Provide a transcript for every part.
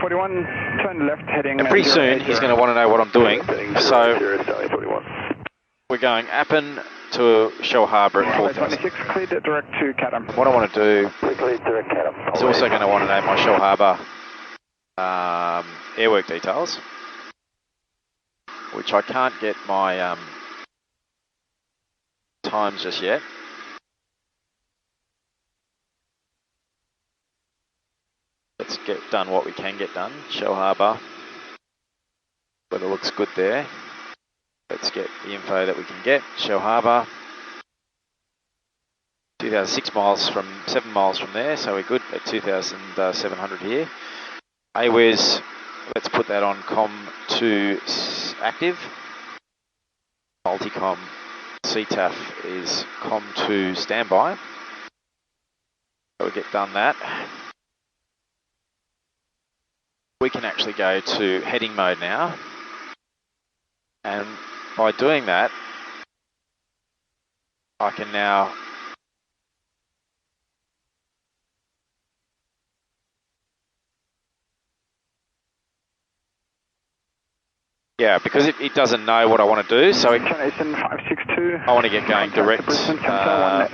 41, turn left heading. And pretty soon he's going to want to know what I'm doing. So we're going Appin to Shellharbour at 4,000. 26, cleared direct to Chatham. What I want to do is also going to want to know my Shellharbour airwork details, which I can't get my times just yet. Let's get done what we can get done. Shellharbour, weather looks good there. Let's get the info that we can get. Shellharbour, 2,006 miles from 7 miles from there, so we're good at 2,700 here. AWES, let's put that on COM2 active. Multicom CTAF is COM2 standby. So we get done that. We can actually go to heading mode now. And by doing that, I can now because it doesn't know what I want to do, so I want to get going direct. Let's have a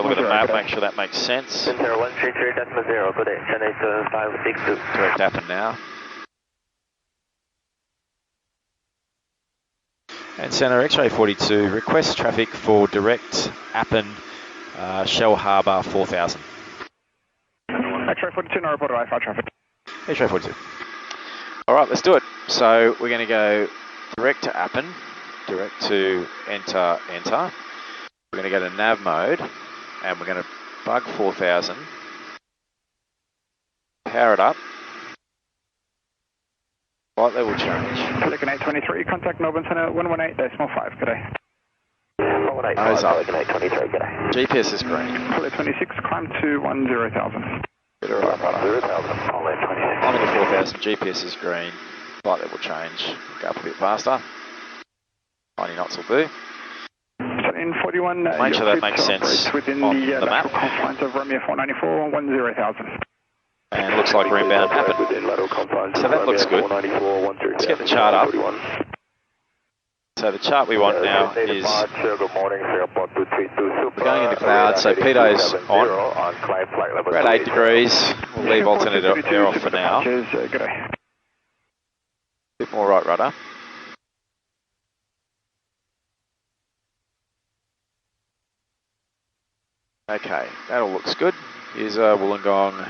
look at the map, make sure that makes sense. Direct Appin now. And Centre X-ray 42, request traffic for direct Appin, Shellharbour 4,000. X-ray 42, no report of IFR traffic. X-ray 42. All right, let's do it. So we're going to go direct to Appin, direct to enter. We're going to go to nav mode, and we're going to bug 4,000, power it up, flight level change. Pelican 823, contact Melbourne Centre 118.5, good day. 118, nose up. 823, good day. GPS is green. Pelican 26, climb to 10,000. Get it right, I'm in the 4,000, GPS is green, flight level change, go up a bit faster, 90 knots will do. So in 41, make sure that makes sense within on the map. confines of Romeo 494, 10,000. And it looks like we're inbound Appin. So that looks good. Let's get the chart up. So the chart we want now is, we're going into clouds, so pitot on. We're at 8 degrees, we'll leave alternate air off for now. Bit more right rudder. Okay, that all looks good. Here's Wollongong.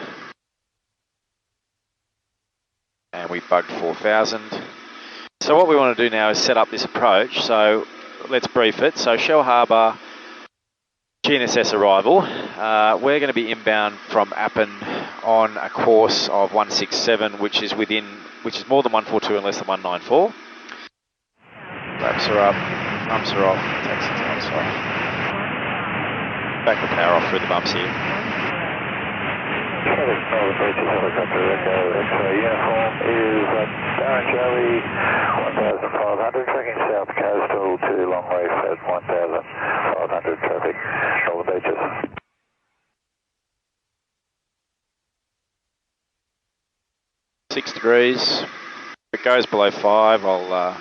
And we bugged 4,000. So what we want to do now is set up this approach. So let's brief it. So Shellharbour, GNSS arrival. We're going to be inbound from Appin on a course of 167, which is more than 142 and less than 194. Flaps are up, bumps are off, taxi tails off. Back the power off through the bumps here. Uniform is Darren Charlie 1,500, tracking south coastal to long reef at 1,500 traffic, all the beaches. 6 degrees. If it goes below 5, I'll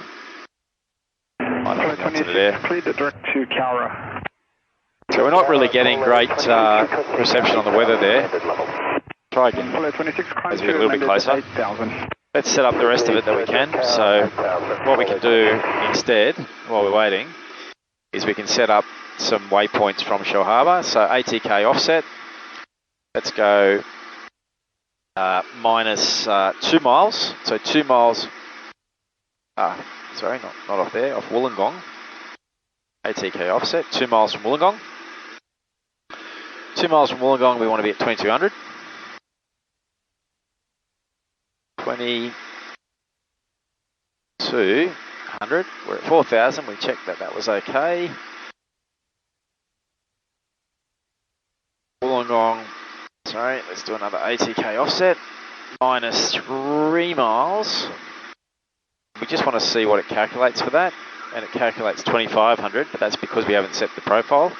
cleared it direct to Cowra. So we're not really getting great reception on the weather there. Try again as we get a little bit closer. Let's set up the rest of it that we can. So what we can do instead, while we're waiting, is we can set up some waypoints from Shellharbour. So ATK offset. Let's go minus 2 miles. So 2 miles. Sorry, not off there. Off Wollongong. ATK offset. 2 miles from Wollongong. 2 miles from Wollongong, we want to be at 2,200. 2,200. We're at 4,000. We checked that was okay. Wollongong. Sorry, let's do another ATK offset. Minus 3 miles. We just want to see what it calculates for that. And it calculates 2,500, but that's because we haven't set the profile.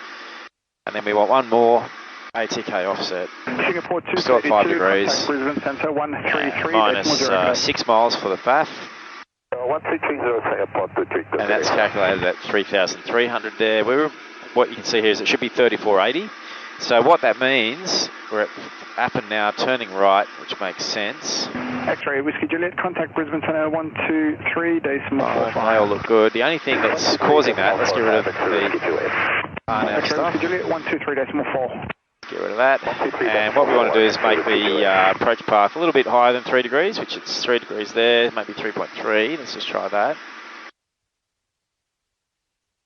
And then we want one more ATK offset. Singapore Still at 5 degrees. Contact Brisbane Centre 133. Minus 6 miles for the FAF. 1330 Singapore 232. And that's calculated at 3,300 there. What you can see here is it should be 3480. So what that means, we're at Appin now, turning right, which makes sense. X-ray Whiskey Juliet, contact Brisbane Centre 123 decimal 45. They all look good. The only thing that's causing that, let's get rid of the RNAV X-ray stuff. Whiskey Juliet 123 decimal 4. Get rid of that. And what we want to do is make the approach path a little bit higher than 3 degrees, which it's 3 degrees there, maybe 3.3. Let's just try that.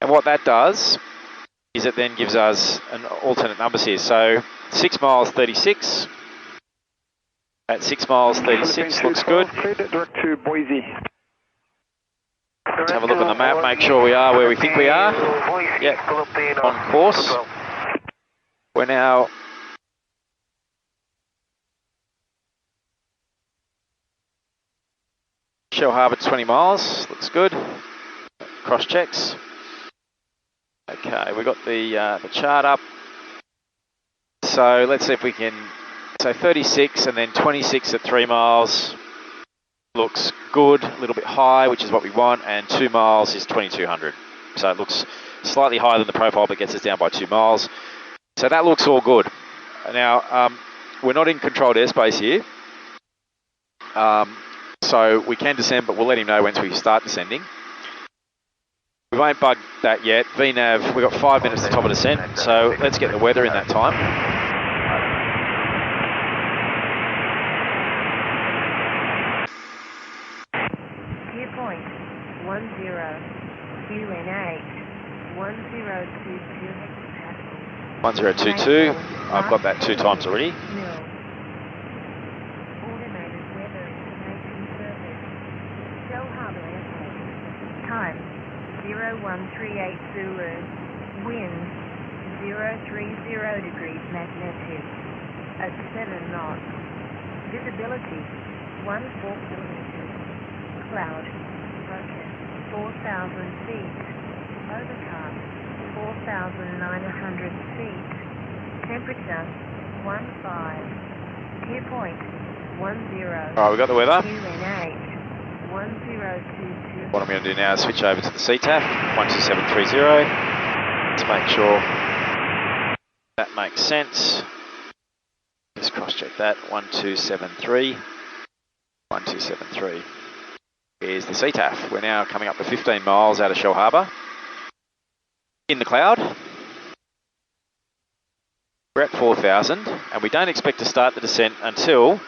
And what that does is it then gives us an alternate numbers here. So 6 miles 36. At 6 miles 36 looks good. Direct to Boise. Let's have a look on the map, make sure we are where we think we are. Yep, on course. We're now Shellharbour 20 miles, looks good. Cross checks. Okay, we've got the chart up. So let's see if we can, so 36 and then 26 at 3 miles looks good, a little bit high, which is what we want, and 2 miles is 2200. So it looks slightly higher than the profile, but gets us down by 2 miles. So that looks all good. Now, we're not in controlled airspace here. So we can descend, but we'll let him know once we start descending. We won't bug that yet. VNAV, we've got 5 minutes to top of descent, so let's get the weather in that time. Viewpoint 10, QN8, 1022 hectopascal. 1022, I've got that 2 times already. Automated weather information service. Shellharbour Airport. Time 0138 Zulu. Wind 030 degrees magnetic. At 7 knots. Visibility 14 kilometers. Cloud broken 4,000 feet. Overcast 4,900 feet. Temperature 15. Viewpoint 10. Alright, we've got the weather. QN8 1022. What I'm going to do now is switch over to the CTAF, 12730. Let's make sure that makes sense. Just cross check that, 1273. 1273 is the CTAF. We're now coming up to 15 miles out of Shellharbour. In the cloud. We're at 4,000 and we don't expect to start the descent until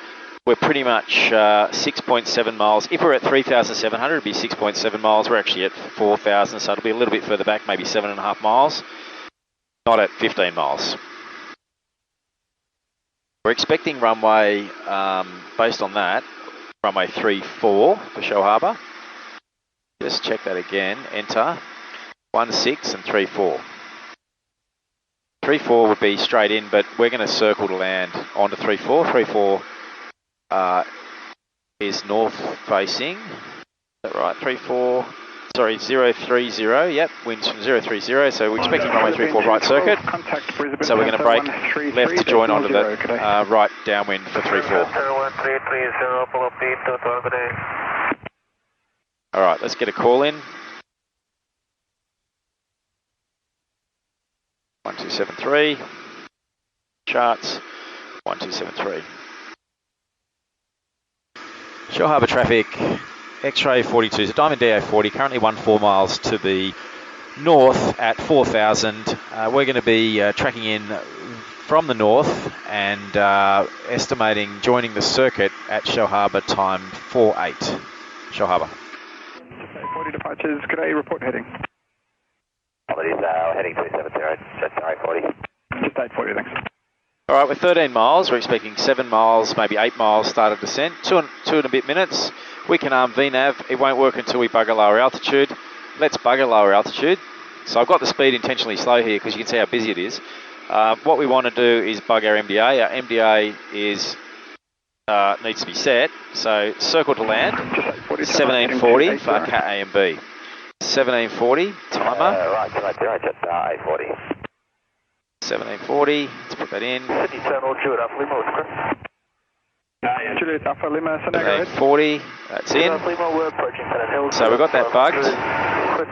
we're pretty much 6.7 miles. If we're at 3,700, it'd be 6.7 miles. We're actually at 4,000, so it'll be a little bit further back, maybe 7.5 miles. Not at 15 miles. We're expecting runway, based on that, runway 34 for Shellharbour. Just check that again, enter, 16 and 34. 34 would be straight in, but we're going to circle to land onto 34. 34 is north facing, is that right? 34, sorry, 030, yep, winds from 030, so we're expecting runway 34 right circuit. So we're going to brake left to join onto the right downwind for 34. Alright, let's get a call in. 1273, charts, 1273. Shellharbour traffic, X-ray 42, so Diamond DA40, currently 14 miles to the north at 4,000. We're going to be tracking in from the north and estimating joining the circuit at Shellharbour time 48. Shellharbour. 40 departures, good day, report heading. Heading 270, just 840. Just 840, thanks. Alright, we're 13 miles, we're expecting 7 miles, maybe 8 miles start of descent, two and a bit minutes. We can arm VNAV, it won't work until we bugger lower altitude. Let's bugger lower altitude. So I've got the speed intentionally slow here because you can see how busy it is. What we want to do is bug our MDA. Our MDA is needs to be set, so circle to land, 1740 for CAT A and B. 1740, timer. Right, just 840. 1740, let's put that in. Sydney Terminal, Juliet Alpha Lima, what's correct? Juliet Alpha Lima, San Diego. 1740, that's in. Lima, we're approaching Pennant Hills. So we've got that bugged,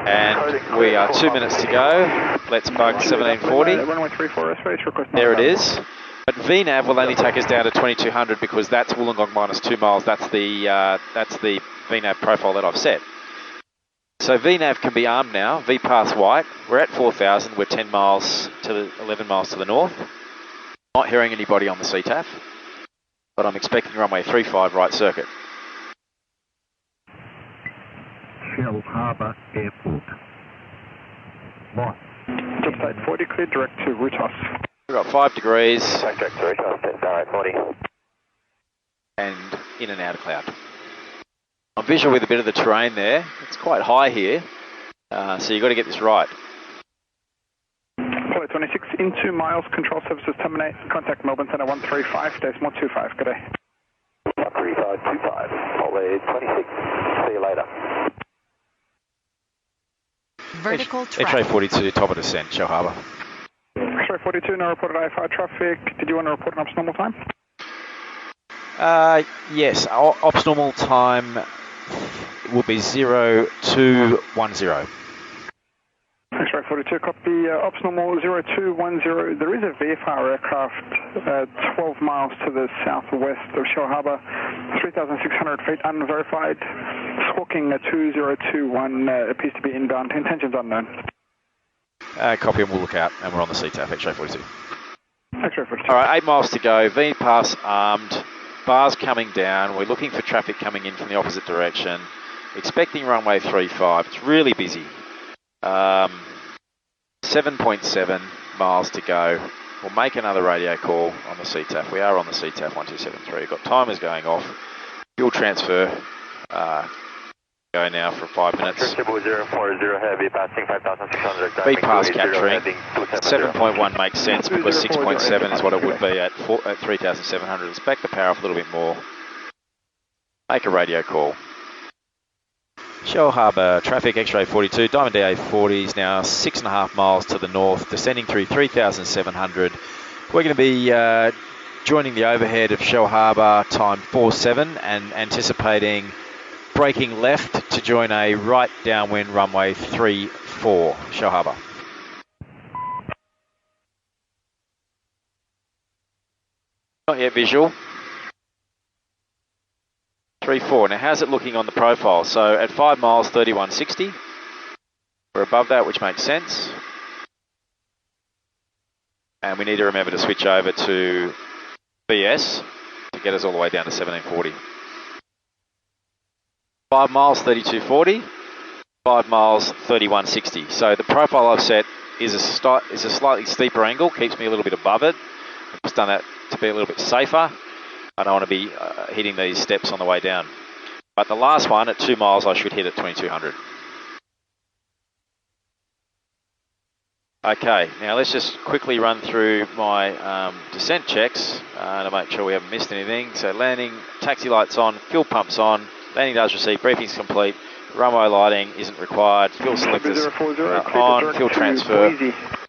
and we are 2 minutes to go. Let's bug 1740. Runway 34, space request. There it is. But VNAV will only take us down to 2200 because that's Wollongong minus 2 miles. That's the VNAV profile that I've set. So VNAV can be armed now. V pass white. We're at 4000. We're 10 miles to the 11 miles to the north. Not hearing anybody on the CTAF, but I'm expecting runway 35 right circuit. Shellharbour Airport. What? Job site 40 clear direct to Rutos. We've got 5 degrees. Direct to Rutos, direct 40. And in and out of cloud. I'm visual with a bit of the terrain there. It's quite high here, so you've got to get this right. Apollo 26, in 2 miles, control services terminate. Contact Melbourne Centre 135.25. Good day. 13525, Apollo 26, see you later. Vertical track. X-ray 42, top of descent, Shellharbour. X-ray 42, no reported IFR traffic. Did you want to report an ops normal time? Yes, ops normal time will be 0210. X-ray 42, copy. Ops normal 0210. There is a VFR aircraft 12 miles to the southwest of Shellharbour, 3,600 feet, unverified, squawking 2021, appears to be inbound, intentions unknown. Copy, and we'll look out, and we're on the CTAF, X-ray 42. X-ray 42. All right, 8 miles to go, V pass armed, bars coming down, we're looking for traffic coming in from the opposite direction, expecting runway 35, it's really busy. 7.7 miles to go. We'll make another radio call on the CTAF. We are on the CTAF 1273. We've got timers going off. Fuel transfer go now for 5 minutes. Triple 040 heavy passing 5,600. B pass capturing. 7.1 makes sense because 6.7 is what it would be at 3,700. Let's back the power up a little bit more. Make a radio call. Shellharbour traffic, X-ray 42, Diamond DA40 is now 6.5 miles to the north, descending through 3,700. We're going to be joining the overhead of Shellharbour time 47 and anticipating braking left to join a right downwind runway 34, Shellharbour. Not yet visual. 34. Now, how's it looking on the profile? So at 5 miles, 3160. We're above that, which makes sense. And we need to remember to switch over to BS to get us all the way down to 1740. 5 miles, 3240. 5 miles, 3160. So the profile I've set is a slightly steeper angle, keeps me a little bit above it. I've just done that to be a little bit safer. I don't want to be hitting these steps on the way down. But the last one at 2 miles, I should hit at 2200. Okay, now let's just quickly run through my descent checks to make sure we haven't missed anything. So landing, taxi lights on, fuel pumps on, landing does receive, briefing's complete, runway lighting isn't required, fuel selectors on, fuel transfer.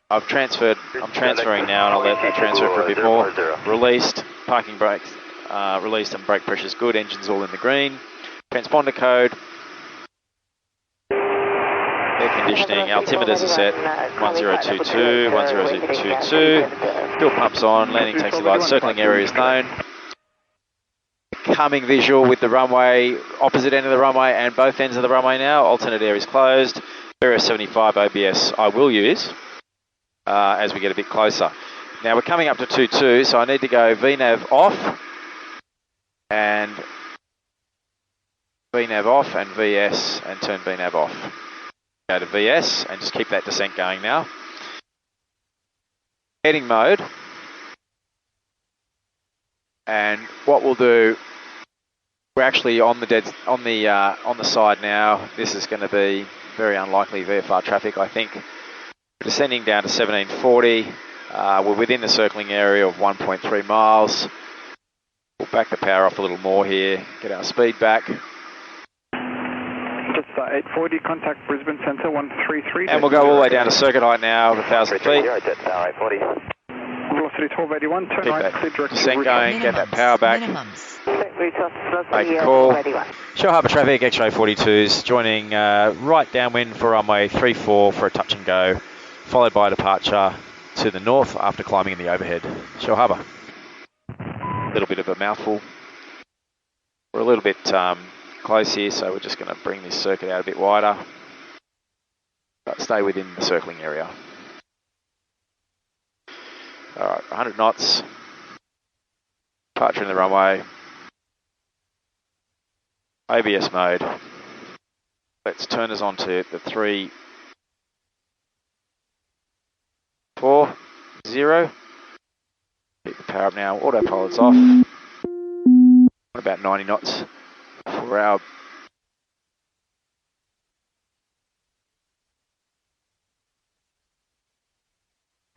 I'm transferring now and I'll let that transfer for a bit more. Released, parking brakes, released and brake pressure's good, engine's all in the green. Transponder code. Air conditioning, altimeters are set, 1022, 1022. Fuel pumps on, landing taxi lights, circling area is known. Coming visual with the runway, opposite end of the runway and both ends of the runway now. Alternate air is closed. Various 75 OBS I will use as we get a bit closer. Now we're coming up to 22, so I need to go VNAV off and VNAV off and VS and turn VNAV off. Go to VS and just keep that descent going now. Heading mode. And what we'll do, we're actually on the side now. This is going to be very unlikely VFR traffic, I think. Descending down to 1740. We're within the circling area of 1.3 miles. We'll back the power off a little more here, get our speed back. Just 840, contact Brisbane Centre 133. And we'll go all the way down to circuit height now, 1,000 feet. 840. velocity 1281, turn Keep right, that clear direct. descent going, get that power back. Minimums. Make a call. Shellharbour traffic, X-ray 42s, joining right downwind for runway 34 for a touch and go, followed by departure to the north after climbing in the overhead. Shellharbour. A little bit of a mouthful. We're a little bit close here, so we're just going to bring this circuit out a bit wider, but stay within the circling area. Alright, 100 knots, departure in the runway, ABS mode. Let's turn us on to the 3, 4, 0. Keep the power up now, autopilot's off. About 90 knots for our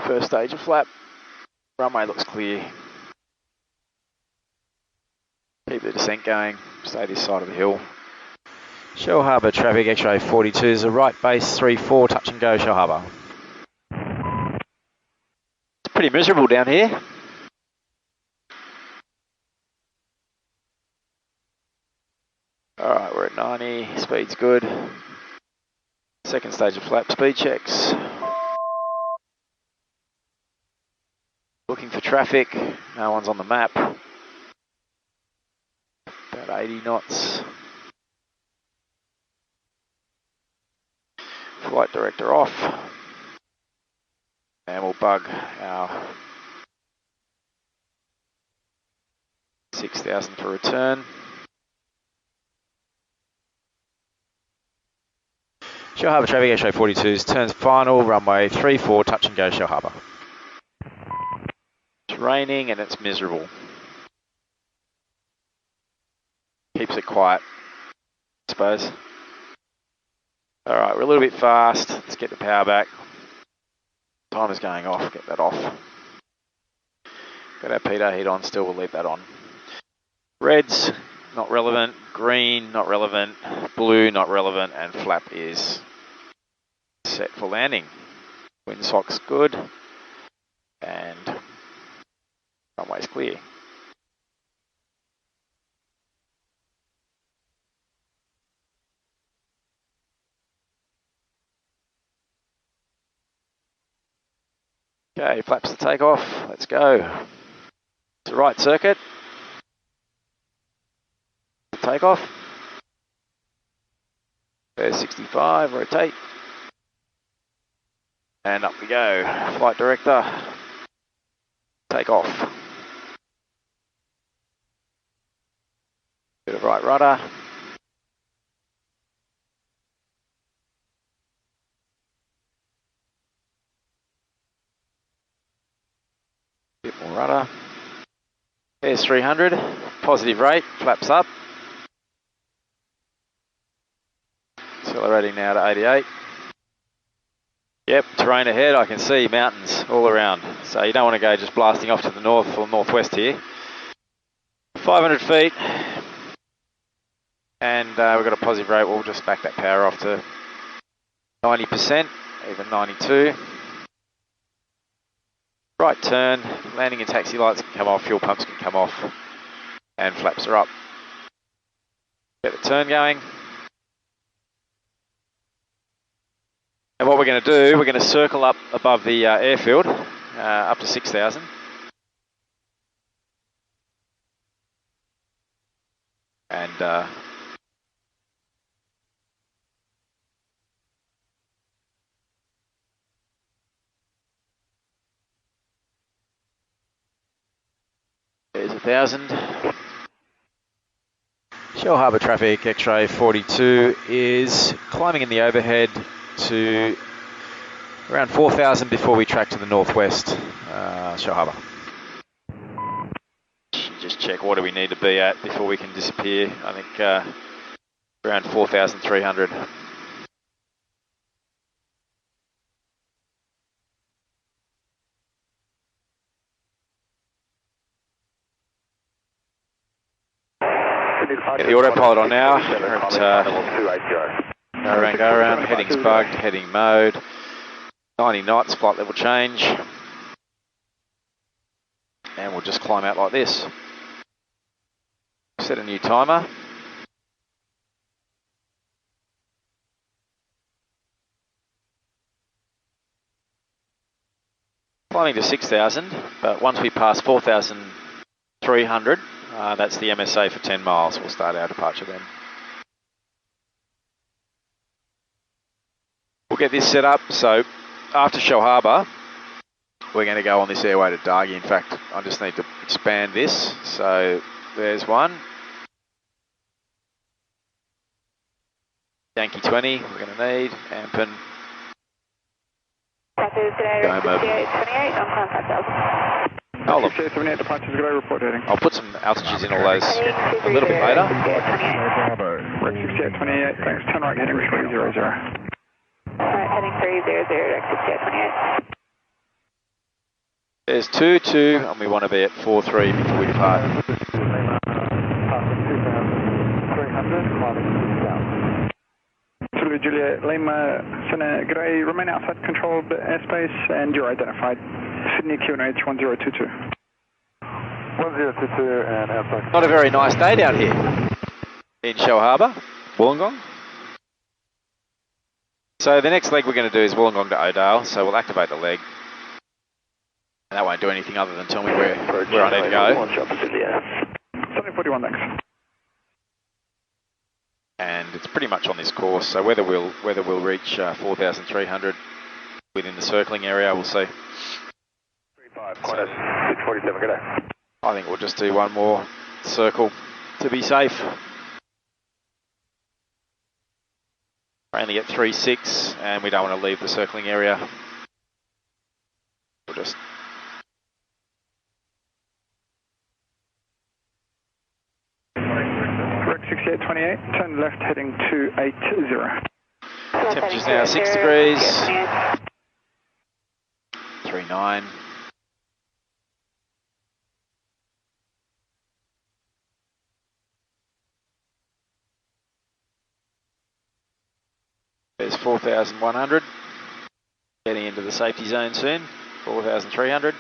first stage of flap. Runway looks clear. Keep the descent going, stay this side of the hill. Shellharbour traffic, X-ray 42s, a right base 34, touch and go, Shellharbour. It's pretty miserable down here. Alright, we're at 90, speed's good. Second stage of flap, speed checks. Looking for traffic, no one's on the map. About 80 knots. Flight director off. And we'll bug our 6,000 for return. Shellharbour traffic, X-ray 42s, turns final, runway 34, touch and go, Shellharbour. It's raining and it's miserable. Keeps it quiet, I suppose. Alright, we're a little bit fast, let's get the power back. Timer's going off, get that off. Got our pitot heat on still, we'll leave that on. Red's not relevant, green not relevant, blue not relevant, and flap is set for landing. Windsock's good, and runway's clear. Okay, flaps to take off, let's go. It's the right circuit. Take off. There's 65, rotate. And up we go. Flight director, take off. Bit of right rudder. Bit more rudder. There's 300, positive rate, flaps up. Accelerating now to 88. Yep, terrain ahead, I can see mountains all around. So you don't want to go just blasting off to the north or northwest here. 500 feet. And we've got a positive rate, we'll just back that power off to 90%, even 92. Right turn, landing and taxi lights can come off, fuel pumps can come off, and flaps are up. Get the turn going. And what we're going to do, we're going to circle up above the airfield, up to 6,000. And there's 1,000. Shellharbour traffic, X-ray 42 is climbing in the overhead to around 4,000 before we track to the northwest, Shellharbour. Just check what do we need to be at before we can disappear. I think around 4,300. Get the autopilot on now. We're at, go around, heading's bugged, heading mode, 90 knots, flight level change. just climb out like this. Set a new timer. Climbing to 6,000, but once we pass 4,300, that's the MSA for 10 miles. We'll start our departure then. We'll get this set up, so after Shellharbour, we're going to go on this airway to Dargi. In fact, I just need to expand this. So there's one. Yankee 20, we're going to need. Ampen. Hold on. 78 departures, good day, report heading. I'll put some altitudes in all those a little bit later. Rex 6828, thanks, turn right heading 300. Alright, heading 300, Rex 6828. There's 2-2, and we want to be at 4-3 before we depart. Zulu Juliet Lima, Senna Gray, remain outside controlled airspace, and you're identified. Sydney QNH 1022. 1022 and outside. Not a very nice day down here in Shellharbour, Wollongong. So the next leg we're going to do is Wollongong to O'Dale, so we'll activate the leg. And that won't do anything other than tell me where I need to go. 741, thanks. And it's pretty much on this course, so whether we'll reach 4,300 within the circling area, we'll see. 647, good day. I think we'll just do one more circle to be safe. We're only at 3.6 and we don't want to leave the circling area. We'll just Rex 6828, turn left heading 280. temperature's now 6 degrees. 3.9. There's 4,100. Getting into the safety zone soon. 4,300.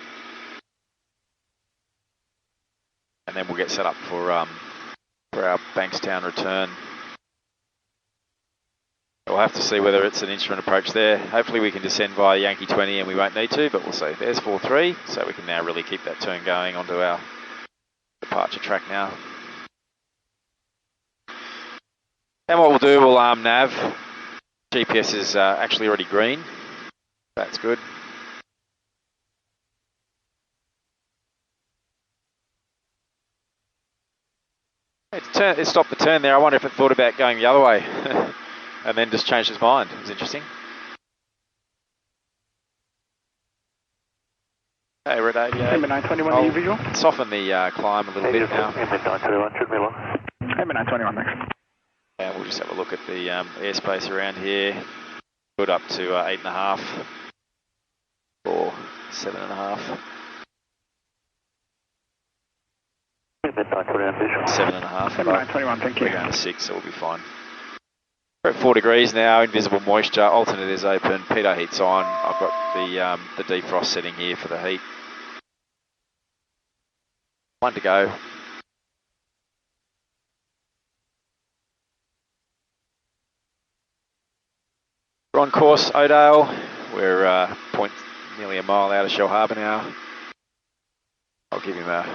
And then we'll get set up for our Bankstown return. We'll have to see whether it's an instrument approach there. Hopefully we can descend via Yankee 20 and we won't need to, but we'll see. There's 4-3, so we can now really keep that turn going onto our departure track now. And what we'll do, we'll nav. GPS is actually already green. That's good. It stopped the turn there. I wonder if it thought about going the other way and then just changed its mind. It was interesting. Hey, Red 88. MB921, visual. Soften the climb a little bit now. MB921, should be long. MB921, thanks. And we'll just have a look at the airspace around here. Good up to 8.5 or 7.5. 7.5. MB921, thank you. We're going to 6, so we'll be fine. We're at 4 degrees now, invisible moisture, alternate is open, pitot heat's on. I've got the defrost setting here for the heat. 1 to go. We're on course, O'Dale. We're nearly a mile out of Shellharbour now. I'll give him a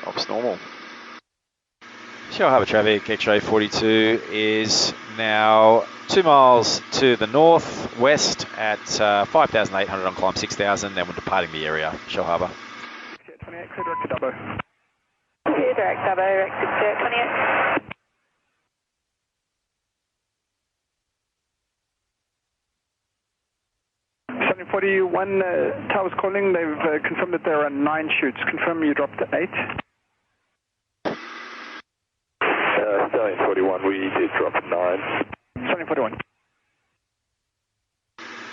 ops normal. Shellharbour traffic, X-ray 42 is now 2 miles to the north-west at 5,800 on climb 6,000, and we're departing the area, Shellharbour. 28, clear direct to Dubbo. Clear direct Dubbo, Rex 6828. 741, towers calling, they've confirmed that there are 9 chutes. Confirm you dropped to 8. Stallion 41, we did drop 9. Stallion 41.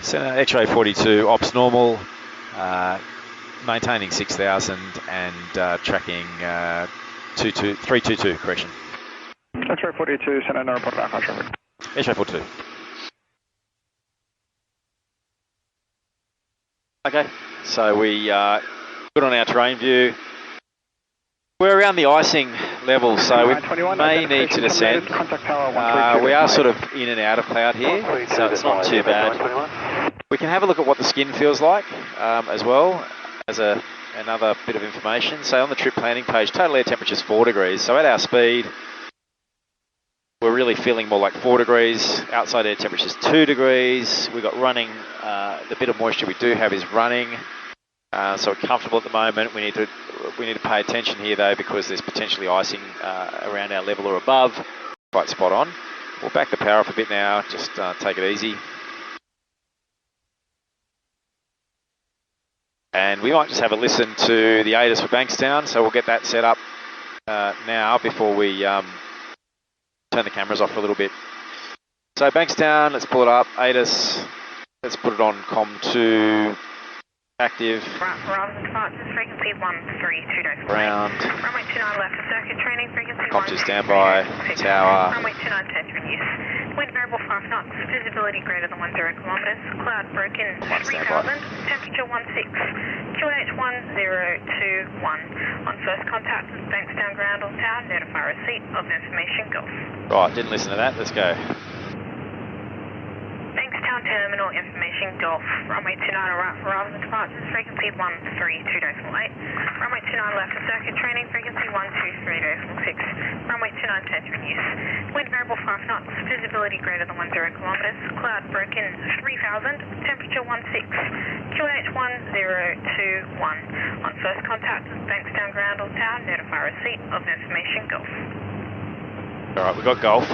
Center X-ray 42, ops normal, maintaining 6,000 and tracking 322, correction. X-ray 42, Center, no report of traffic. X-ray 42. Okay, so we good on our terrain view. We're around the icing level, so we may need to descend. We are sort of in and out of cloud here, so it's not too bad. We can have a look at what the skin feels like as well as another bit of information. So on the trip planning page, total air temperature is 4 degrees. So at our speed, we're really feeling more like 4 degrees. Outside air temperature is 2 degrees. We've got running, the bit of moisture we do have is running. So we're comfortable at the moment. We need to pay attention here though, because there's potentially icing around our level or above. Quite spot on. We'll back the power off a bit now, just take it easy. And we might just have a listen to the ATIS for Bankstown, so we'll get that set up now before we turn the cameras off for a little bit. So Bankstown, let's pull it up. ATIS, let's put it on COM2. Active. Horizon departures, frequency 132. Ground. Runway 29 left for circuit training, frequency COM2 standby. Tower. Runway 29 turns for use. Wind variable 5 knots, visibility greater than 10 kilometres. Cloud broken 3000, temperature 16. QNH 1021. On first contact with Bankstown ground or tower, notify receipt of information Gulf. Right, didn't listen to that. Let's go. Bankstown terminal information Gulf. Runway 29 right for Horizon departures, frequency 132.8. Runway 29 left for circuit training, frequency 123.6. Runway 29 turns for use. Wind variable 5 knots, visibility greater than 10 kilometres. Cloud broken 3000, temperature 16. QNH 1021. On first contact with Bankstown ground or tower, notify receipt of information Gulf. Alright, we've got Gulf.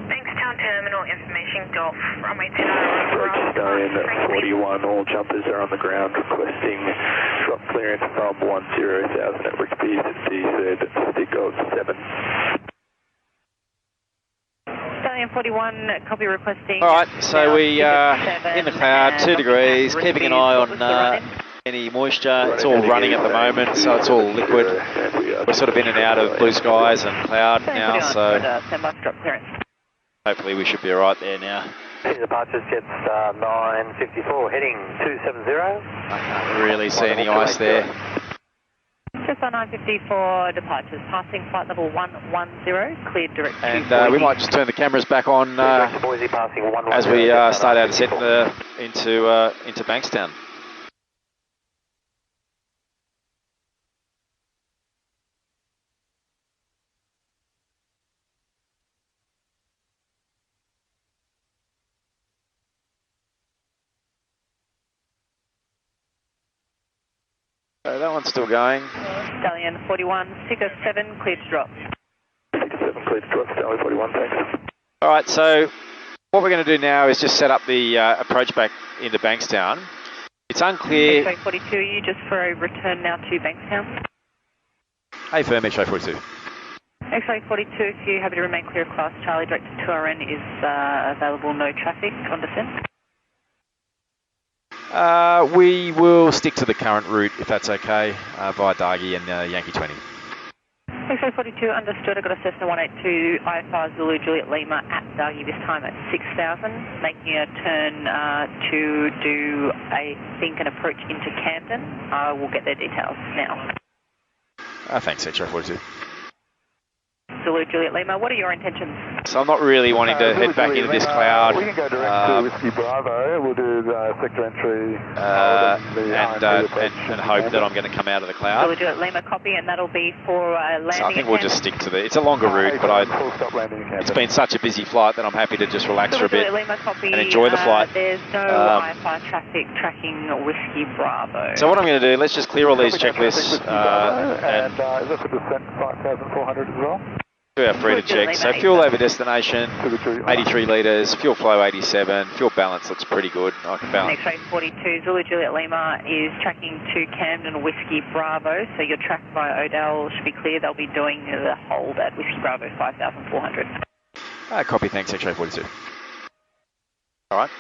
Bankstown terminal information Gulf. Runway 29 Stallion 41, all jumpers are on the ground requesting drop clearance from 10,000 at Wickby to DZ stick of 7. Stallion 41, copy requesting. Alright, so we in the cloud, 2 degrees, keeping an eye on any moisture. It's all running at the moment, so it's all liquid. We're sort of in and out of blue skies and cloud now, so hopefully we should be alright there now. Departures gets 954, heading 270. I can't really see any ice there. Just on 954 departures, passing flight level 110, cleared direct to And we might just turn the cameras back on as we start our descent into Bankstown. So that one's still going. Stallion 41, Sticker 7, cleared to drop. Sticker 7, cleared to drop, Stallion 41, thanks. Alright, so what we're going to do now is just set up the approach back into Bankstown. It's unclear. X-ray 42, you just for a return now to Bankstown. Hey, firm X-ray 42. X-ray 42, if you're happy to remain clear of class Charlie, direct to 2RN is available, no traffic on descent. We will stick to the current route, if that's okay, via Dargy and Yankee 20. X-ray 42, understood. I've got a Cessna 182 IFR Zulu Juliet Lima at Dargy, this time at 6,000, making a turn to do, I think, an approach into Camden. We'll get their details now. Thanks, X-ray 42. Zulu Juliet Lima, what are your intentions? So I'm not really wanting to head back into this cloud. We can go direct to Whiskey Bravo. We'll do sector entry and hope that I'm going to come out of the cloud. Zulu Juliet Lima, copy, and that'll be for landing. So I think we'll just stick to the. It's a longer route, but it's been such a busy flight that I'm happy to just relax for a bit Lima, copy, and enjoy the flight. There's no IFR traffic tracking Whiskey Bravo. So what I'm going to do, let's just clear all these checklists and is that for descent 5,400 as well? Do our free to check. So fuel over destination, 83 litres, fuel flow 87, fuel balance looks pretty good. I can balance. X-ray 42, Zulu Juliet Lima is tracking to Camden Whiskey Bravo, so your track via Odell should be clear. They'll be doing the hold at Whiskey Bravo 5,400. Copy, thanks, X-ray 42. Alright.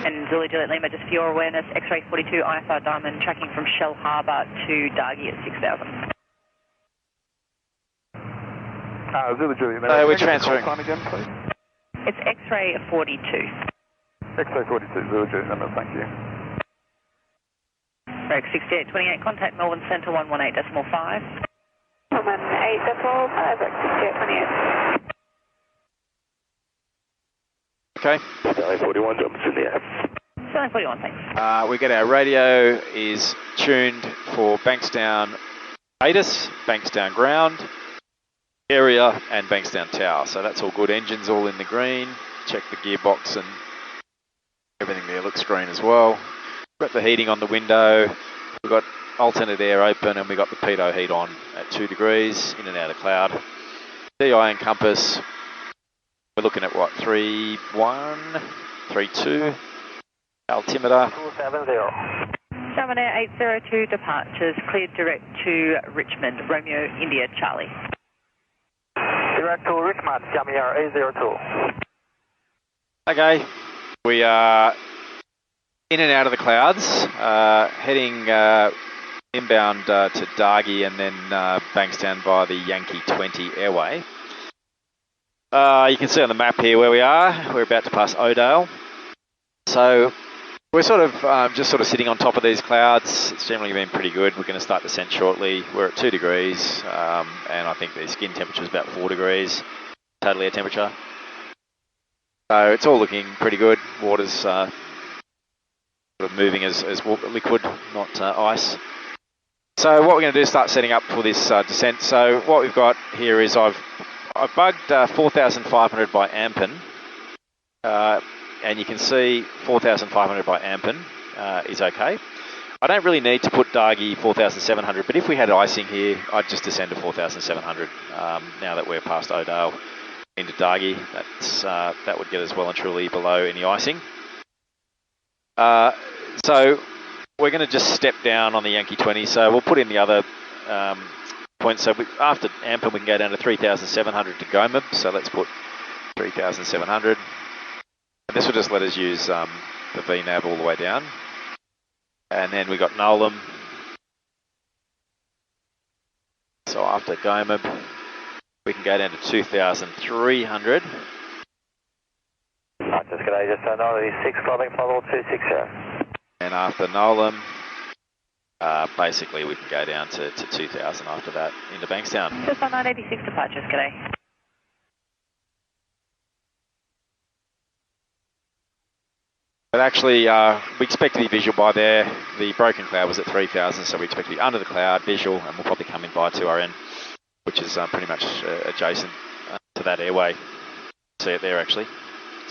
And Zulu Juliet Lima, just for your awareness, X-ray 42 IFR Diamond tracking from Shellharbour to Dargy at 6,000. Zulu Juliet. We're transferring. Time again, please. It's X-ray 42. X-ray 42, Zulu Juliet number, thank you. Break 6828, contact Melbourne Centre 118.5. 78.5, back to 28. Okay. DA41 jumps in the air. 741, thanks. We get our radio is tuned for Bankstown ATIS, Bankstown ground, area and Bankstown tower. So that's all good. Engines all in the green. Check the gearbox and everything there looks green as well. We've got the heating on the window. We've got alternate air open and we've got the pitot heat on at 2 degrees in and out of cloud. DI and compass. We're looking at what, 3-1, 3-2. Altimeter. 270. 78802 departures, cleared direct to Richmond, Romeo, India, Charlie. Direct to Richmond, Jamia 802. Okay, we are in and out of the clouds, heading inbound to Dargi and then Bankstown via the Yankee 20 airway. You can see on the map here where we are. We're about to pass Oakdale. So we're sort of just sitting on top of these clouds. It's generally been pretty good. We're going to start descent shortly. We're at 2 degrees, and I think the skin temperature is about 4 degrees, total air temperature. So it's all looking pretty good. Water's sort of moving as liquid, not ice. So what we're going to do is start setting up for this descent. So what we've got here is I've bugged 4,500 by Ampen. And you can see 4,500 by Ampen is okay. I don't really need to put Dargi 4,700, but if we had icing here, I'd just descend to 4,700 now that we're past Oakdale into Dargi. That would get us well and truly below any icing. So we're going to just step down on the Yankee 20, so we'll put in the other points. So after Ampen, we can go down to 3,700 to Gomab, so let's put 3,700. And this will just let us use the VNAV all the way down. And then we got Nolam. So after Gomab, we can go down to 2,300. Just g'day, just 96, climbing level 260. And after Nolam, basically we can go down to 2,000 after that into Bankstown. Just on 986 departures, g'day. But actually, we expect to be visual by there. The broken cloud was at 3,000, so we expect to be under the cloud, visual, and we'll probably come in by 2RN, which is pretty much adjacent to that airway. See it there, actually.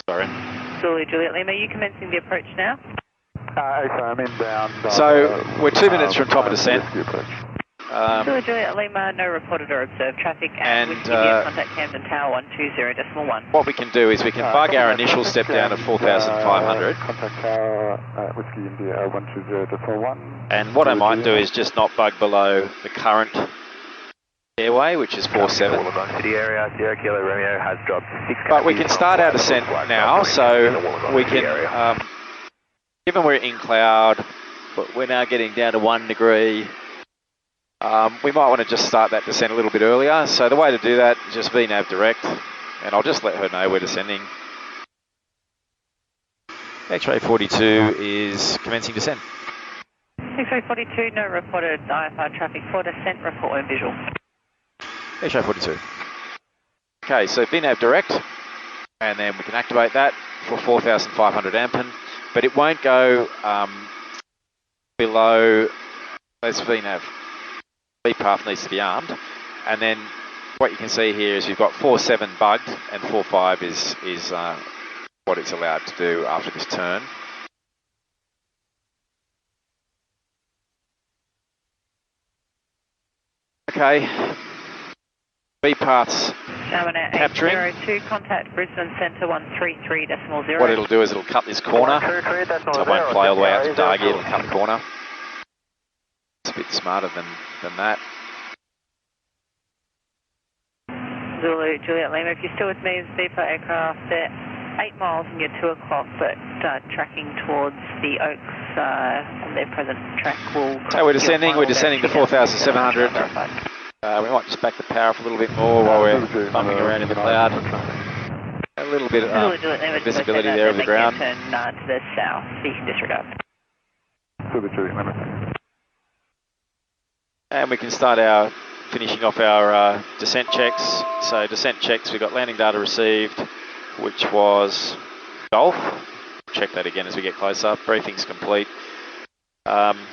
2RN. Zulu, Juliet Lima, are you commencing the approach now? I'm inbound. So we're 2 minutes from top of descent. Zulu, Juliet Lima, no reported or observed traffic, and with contact Camden Tower 120.1. What we can do is we can bug our initial step down to 4,500. Contact Tower, Whiskey India 120.1. And what I might do is just not bug below the current airway, which is 47. Wollongong City area, Sierra Kilo Romeo has dropped 6. But we can start our descent now, so we can, given we're in cloud, but we're now getting down to 1 degree, we might want to just start that descent a little bit earlier. So the way to do that is just VNAV direct, and I'll just let her know we're descending. X-ray 42 is commencing descent. X-ray 42, no reported IFR traffic for descent, report when visual. X-ray 42. Okay, so VNAV direct, and then we can activate that for 4,500 Ampen, but it won't go below, let's VNAV. B path needs to be armed, and then what you can see here is you've got 4.7 bugged and 4.5 is what it's allowed to do after this turn. Okay, B paths capturing. 02, contact Brisbane Centre 133.0. What it'll do is it'll cut this corner, so it won't fly all the way out to Dargi, it'll cut the corner. It's a bit smarter than that. Zulu, Juliet Lima, if you're still with me, it's B4 aircraft, they're 8 miles and you're 2 o'clock, but tracking towards the Oaks on their present track will... So we're descending to 4,700. We might just back the power up a little bit more while we're bumping around in the cloud. A little bit of visibility there of the ground. Turn to the south, so you can disregard. And we can start our finishing off our descent checks. So descent checks, we got landing data received, which was Golf. Check that again as we get closer. Briefing's complete. ComNav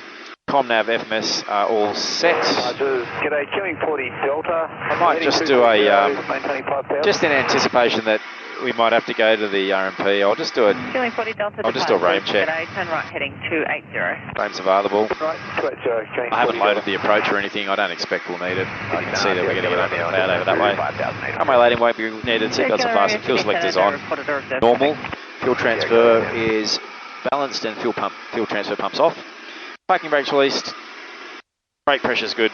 FMS are all set. G'day, killing 40 Delta. I might just do a, just in anticipation that we might have to go to the RMP, I'll just do a, Killing 40 Delta. I'll just do a RAME check. G'day, turn right heading 280. RAME's available. Right, 280, I haven't loaded the approach or anything. I don't expect we'll need it. I can see that we're going to get over the cloud over that way. Runway loading won't be needed. Seatbelts are fastened. Fuel selector's on. Normal. Fuel transfer is balanced and fuel transfer pumps off. Parking brakes released. Brake pressure's good.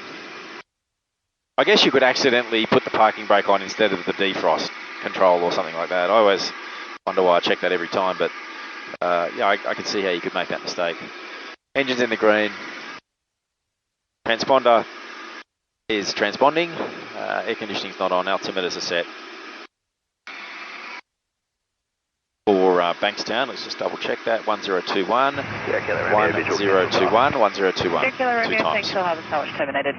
I guess you could accidentally put the parking brake on instead of the defrost control or something like that. I always wonder why I check that every time, but yeah, I can see how you could make that mistake. Engine's in the green. Transponder is transponding. Air conditioning's not on. Altimeters are set. For Bankstown, let's just double check that. 1021, 1021, 1021. Two times. Terminated.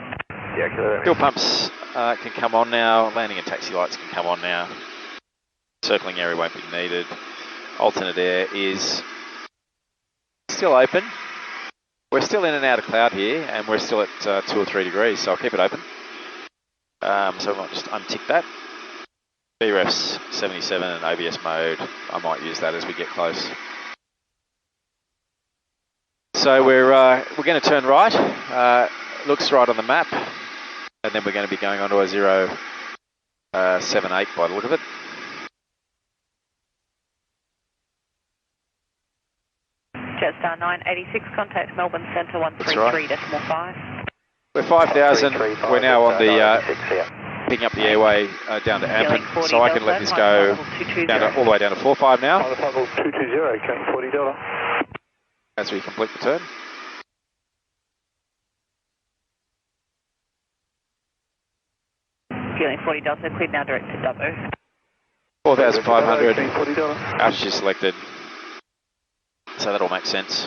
Fuel pumps can come on now. Landing and taxi lights can come on now. Circling area won't be needed. Alternate air is still open. We're still in and out of cloud here, and we're still at 2 or 3 degrees, so I'll keep it open. So I might just untick that. BREF's 77 and OBS mode, I might use that as we get close. So we're going to turn right, looks right on the map, and then we're going to be going on to a 078 by the look of it. Jetstar 986, contact Melbourne Centre 133.5. We're 5,000, we're now on the picking up the airway down to Ampen, so I can let this go down to, all the way down to 45 now. 220, coming 40 Delta. As we complete the turn. Feeling 40 Delta, cleared now direct to Dubbo. 4,500, altitude selected, so that all makes sense.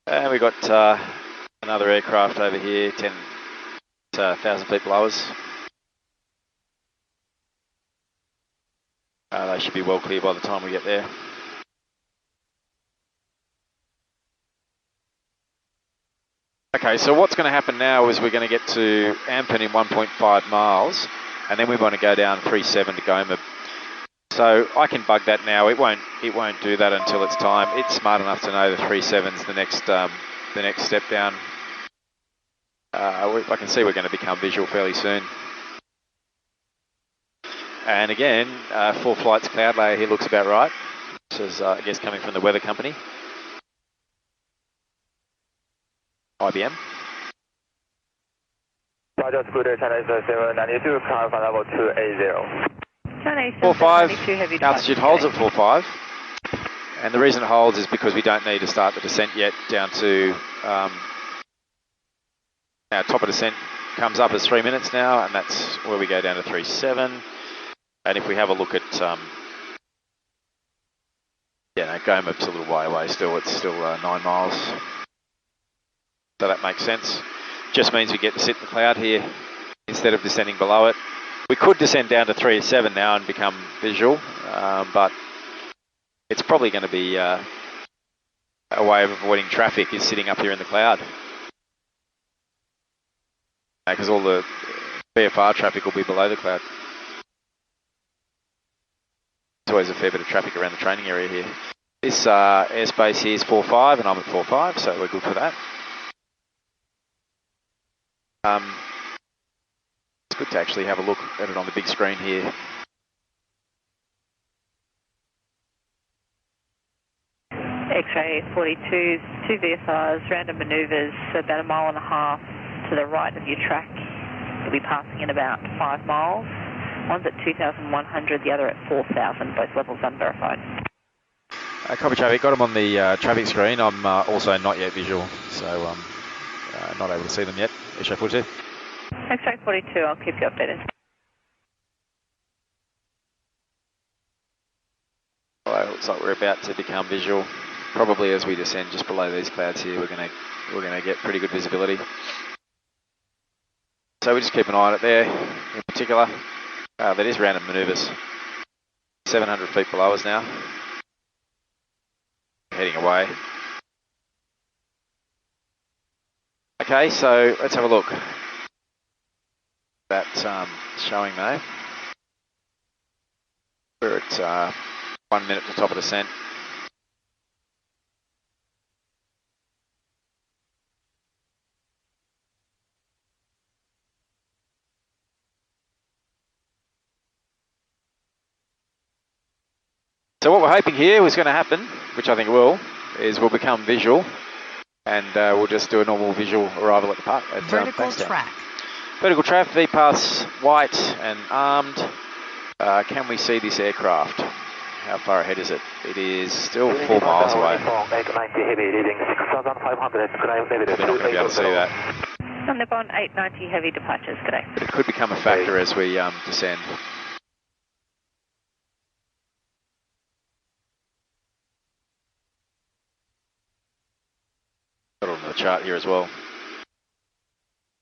And we got another aircraft over here, 10,000 feet below us. They should be well clear by the time we get there. Okay, so what's going to happen now is we're going to get to Ampen in 1.5 miles, and then we want to go down 37 to Goma. So I can bug that now. It won't do that until it's time. It's smart enough to know the 37's the next step down. I can see we're going to become visual fairly soon. And again, ForeFlight's cloud layer here looks about right. This is, I guess, coming from the weather company. IBM. Roger, Scooter, China 792, car for level 280. 4.5, altitude holds at 4.5. And the reason it holds is because we don't need to start the descent yet down to, our top of descent comes up as 3 minutes now, and that's where we go down to 3.7. And if we have a look at, Goma's a little way away still, it's still 9 miles. So that makes sense. Just means we get to sit in the cloud here instead of descending below it. We could descend down to 3.7 now and become visual, but it's probably going to be a way of avoiding traffic is sitting up here in the cloud. Because all the VFR traffic will be below the cloud. There's always a fair bit of traffic around the training area here. This airspace here is 4.5 and I'm at 4.5, so we're good for that. It's good to actually have a look at it on the big screen here. X-ray 42, 2 VFRs, random manoeuvres, about 1.5 miles to the right of your track. You'll be passing in about 5 miles. One's at 2,100, the other at 4,000, both levels unverified. Copy traffic, got them on the traffic screen. I'm also not yet visual, so not able to see them yet. X-ray 42. X-ray 42, I'll keep you updated. Well, looks like we're about to become visual. probably as we descend just below these clouds here, we're gonna get pretty good visibility. So we just keep an eye on it there in particular. That is random manoeuvres. 700 feet below us now. Heading away. Okay, so let's have a look. That's showing though. We're at 1 minute to top of descent. So what we're hoping here was going to happen, which I think it will, is we'll become visual, and we'll just do a normal visual arrival at the park. At, Vertical Bankstown. track. Vertical track, VPath's white and armed. Can we see this aircraft? How far ahead is it? It is still 4 miles away. We're not going to be able to see that. Thunderbond 890 heavy departures today. But it could become a factor as we descend. Got it on the chart here as well.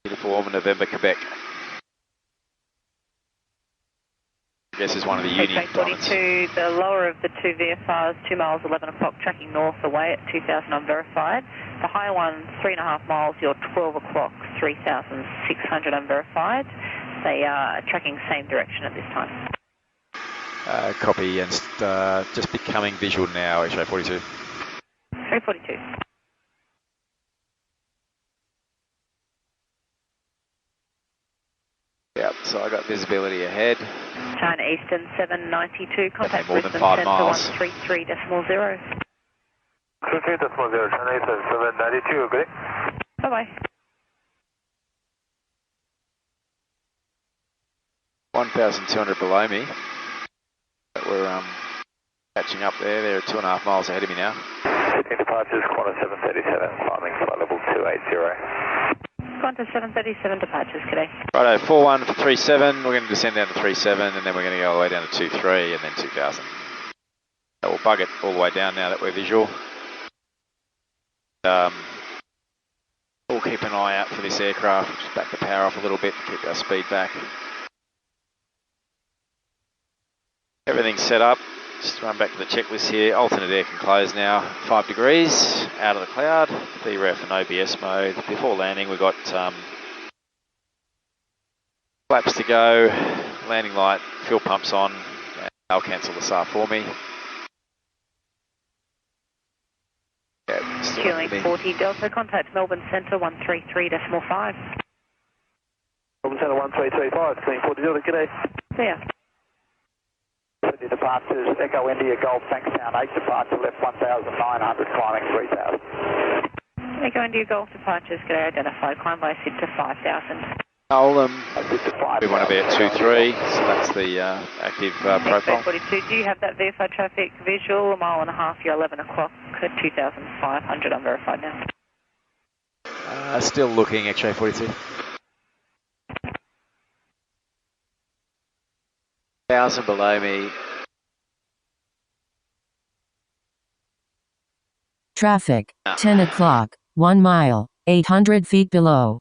Beautiful November, Quebec. I guess is one of the uni diamonds. 42, the lower of the two VFRs, 2 miles, 11 o'clock, tracking north away at 2,000 unverified. The higher one, 3.5 miles, you're 12 o'clock, 3,600 unverified. They are tracking same direction at this time. Copy, and just becoming visual now, X-ray 42. 342. Yep, so I got visibility ahead. China Eastern 792, contact more than Brisbane 5 Centre miles. 133.0. 33.0, China Eastern 792, agree? Bye-bye. 1,200 below me. But we're catching up there. They're 2.5 miles ahead of me now. Sydney departures, Qantas 737, climbing flight level 280. Qantas 737 departures today. Righto, 41 for 37. We're going to descend down to 37, and then we're going to go all the way down to 23, and then 2000. So we'll bug it all the way down now that we're visual. We'll keep an eye out for this aircraft. Just back the power off a little bit, keep our speed back. Everything's set up. Just run back to the checklist here. Alternate air can close now. 5 degrees out of the cloud. VREF and OBS mode. Before landing, we've got flaps to go. Landing light, fuel pumps on. And they'll cancel the SAR for me. Yeah, Fueling 40 Delta, contact Melbourne Centre 133.5. Melbourne Centre 1335, clean 40 Delta, g'day. See ya. Sydney departures, Echo India Golf, Bankstown 8, departure left 1,900, climbing 3,000. Echo India Golf departures, today identified, climb by SID to 5,000. I'll we want to be at 2-3, so that's the active profile. 42, do you have that VFR traffic visual? 1.5 miles, you're 11 o'clock at 2,500 unverified now. Still looking, X-ray 42. 1,000 below me. Traffic, 10 o'clock, 1 mile, 800 feet below.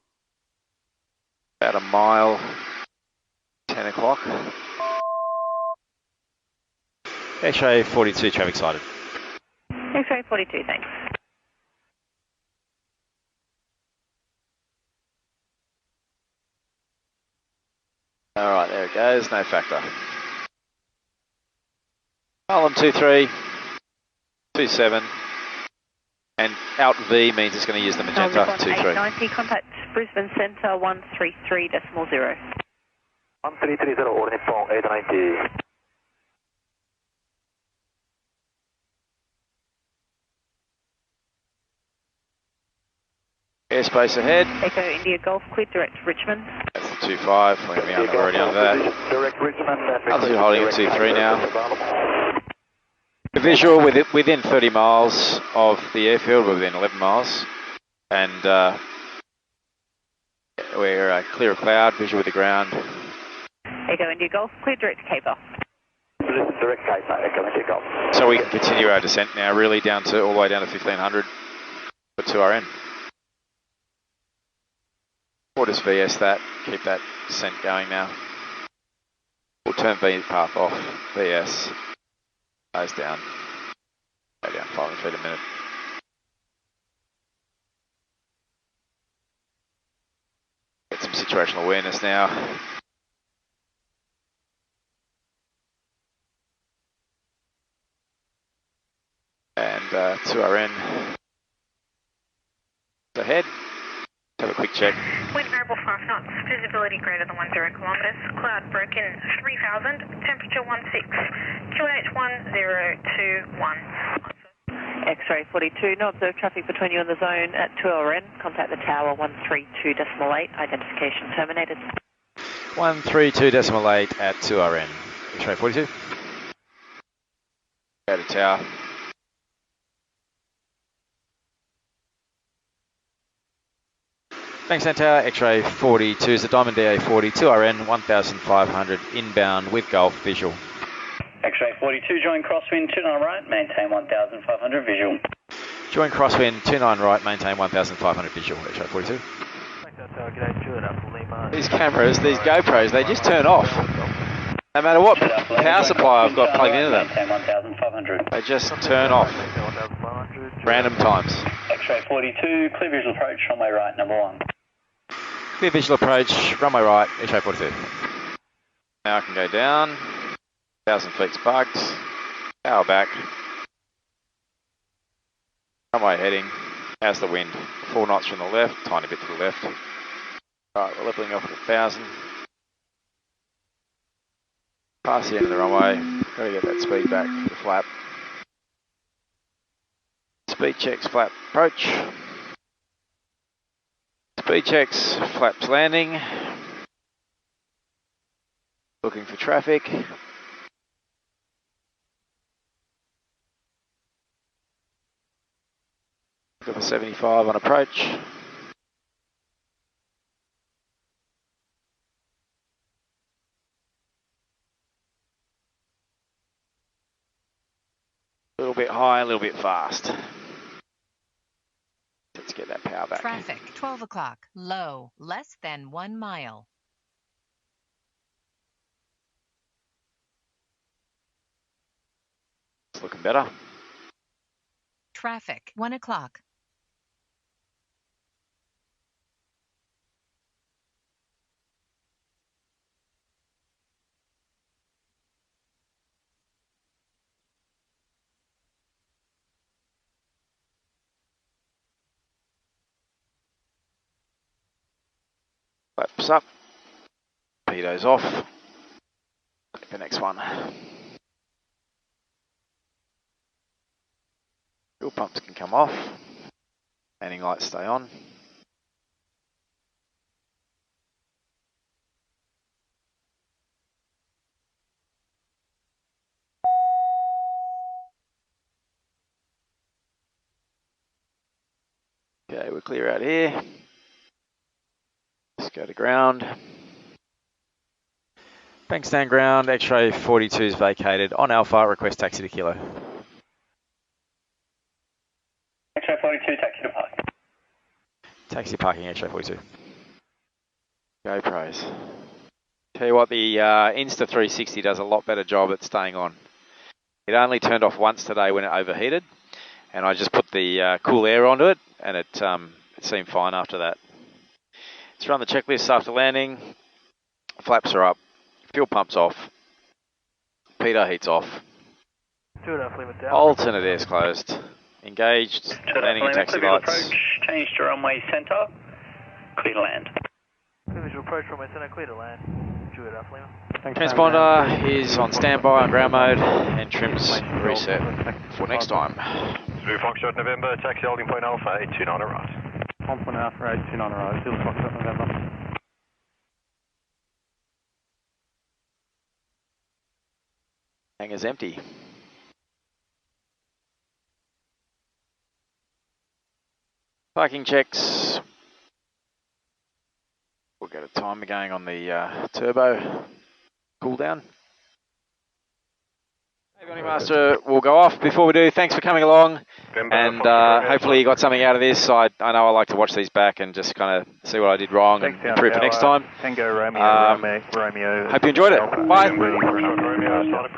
About a mile, 10 o'clock. X-ray 42, traffic sighted. X-ray 42, thanks. Alright, there it goes, no factor. Column 23, 27, and out V means it's going to use the magenta 23. 890, contact Brisbane Centre 133.0. 1330, All Nippon 890. Airspace ahead. Echo India Golf, clear direct to Richmond. That's the 25, we're going to be already under that. Direct Richmond. Altitude holding at 23 now. We're visual within 30 miles of the airfield, we're within 11 miles. And we're clear of cloud, visual with the ground. Echo India Golf, clear direct to Cape. Direct direct gate, mate, coming to Golf. So we can continue our descent now, really down to all the way down to 1500 for 2RN. Or just VS that, keep that descent going now. We'll turn V path off, VS, nose down, go down 500 feet a minute. Get some situational awareness now. And 2RN ahead. Have a quick check. Wind variable 5 knots, visibility greater than 10 kilometres, cloud broken 3000, temperature 16, QNH 1021. X-ray 42, no observed traffic between you and the zone at 2RN. Contact the tower 132.8, identification terminated. 132.8 at 2RN. X-ray 42. Go to tower. Bankstown Tower, X-ray 42 is the Diamond DA40, 2RN 1500 inbound with Gulf visual. X-ray 42, join crosswind 29 right, maintain 1500 visual. Join crosswind 29 right, maintain 1500 visual, X-ray 42. These cameras, these GoPros, they just turn off. No matter what power supply I've got plugged into them, they just turn off. Random times. X-ray 42, clear visual approach, runway right, number 1. Clear visual approach, runway right, X-ray 42. Now I can go down, 1000 feet's bugged, power back, runway heading, how's the wind? 4 knots from the left, tiny bit to the left. Alright, we're leveling off at 1000. Past the end of the runway, gotta get that speed back to the flap. Speed checks, flap approach. Speed checks, flaps landing. Looking for traffic. Looking for 75 on approach. A little bit high, a little bit fast. Let's get that power back. Traffic, 12 o'clock, low, less than 1 mile. It's looking better. Traffic, 1 o'clock. Flaps up. Pido's off. Take the next one. Fuel pumps can come off. Landing lights stay on. Okay, we're clear out here. Let's go to ground. Bankstown ground, X-ray 42 is vacated. On Alpha, request taxi to Kilo. X-ray 42, taxi to park. Taxi parking, X-ray 42. GoPros. Tell you what, the Insta360 does a lot better job at staying on. It only turned off once today when it overheated, and I just put the cool air onto it, and it seemed fine after that. Let's run the checklist after landing. Flaps are up. Fuel pumps off. Pitot heat's off. Alternate air's closed. Engaged. Landing and taxi lights. Approach, change to runway centre. Clear to land. Clear visual approach, runway centre, clear to land. Transponder is on standby on ground mode and trims reset for next time. Zulu Foxtrot November, taxi holding point Alpha 829 right. 1 point Alpha 829 right, Zulu Foxtrot November. Hangar's empty. Parking checks. We'll get a timer going on the turbo cool down. Avionic Master will go off. Before we do, thanks for coming along, and hopefully you got something out of this. I know I like to watch these back and just kind of see what I did wrong and improve for next time. Tango Romeo, Romeo. Hope you enjoyed it. Bye. Romeo,